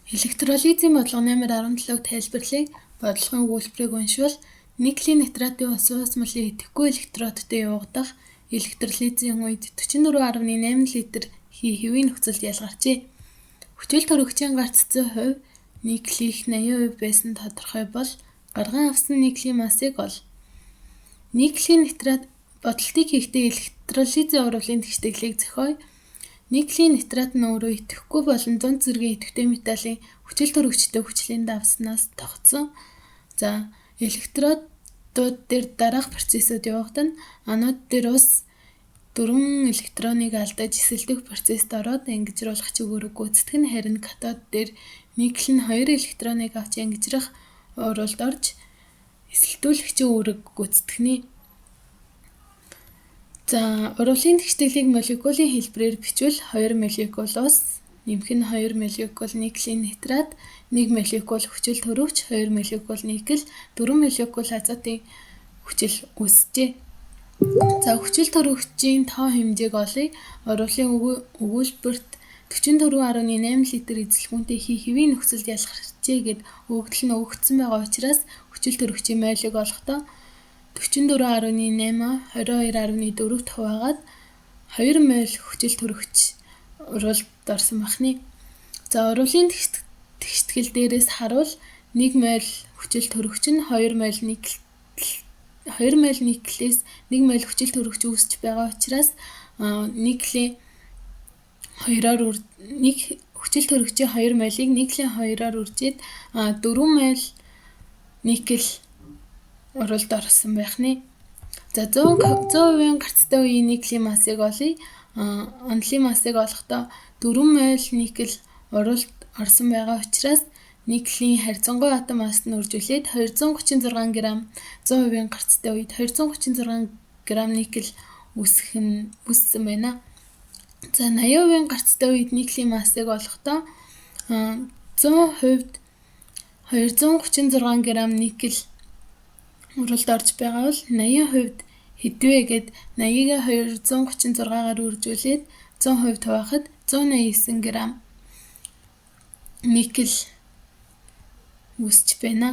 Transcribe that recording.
Электролизийн бодлого номер 17-г тайлбарлая. Бодлогын өгүүлбэрийг уншвал никлийн нитратын ус малын идэвхгүй электродтой явагдах электролизийн үед 44.8 литр хэвийн нөхцөлд ялгарчээ. Хүчил төрөгчийн гарц 100%, никлийнх 80% байсан тодорхой бол гарган авсан никлийн массыг ол. Никлийн нитрат бодлтыг хийхдээ электролизийн урвалын тэгштгэлийг зохиоё. Никлийн нитрат нь өөрөө идэвхгүй болон зун зэргийн идэвхтэй металлын хүчил төрөгчтэй хүчлийн давснаас тогтсон. За, электродууд дээр дараах процессыг явагдана. Анод дээр ус 4 электроныг алдаж эсэлдэх процесст ороод ангижруулах чиглэлөөр гүйцэтгэх нь, харин катод дээр никл нь 2 электроныг авч ангижрах урвалд орж эсэлдүүлэгчийн үүрэг гүйцэтгэх нь. За, урвалын тэгштгэлийг молекулын хэлбэрээр бичвэл 2 молекул ус, нэмэх нь 2 молекул никлийн нитрат, 1 молекул хүчил төрөгч, 2 молекул никл, 4 молекул азотын хүчил үүсжээ. За, хүчил төрөгчийн тоо хэмжээг олъё. Урвалын өгүүлбэрт 44.8 литр эзэлхүүнтэй хэвийн нөхцөлд ялгарчээ гэд өгөгдөл нь өгөгдсөн байгаа учраас хүчил төрөгчийн мойлыг олохдоо 44.8 22.4-т хуваагаад 2 моль хүчил төрөгч урвалд орсон бахны. За, урвалын тэгштгэл дээрээс харуул 1 моль хүчил төрөгч нь 2 моль никлээс 1 моль хүчил төрөгч үүсэж байгаа учраас никлийн 2-оор хүчил төрөгчийн 2 молийг никлийн 2-оор үржээд 4 моль никл урвалд орсон байх нь. За, 100% гарцтай үеийн никлийн массыг олъё. Онолын массыг олохдоо 4 моль никл урвалд орсон байгаа учраас никлийн харьцангуй атом масс нь үржүүлээд 236 г 100% гарцтай үед 236 г никл үүссэн байна. За, 80% гарцтай үед никлийн массыг олохдоо 100% 236 г никл урвалд орж байгаа бол 80% хэдвэ гэд 80-г 236-гаар үржүүлээд 100% хуваахад 189 г никл үүсэж байна.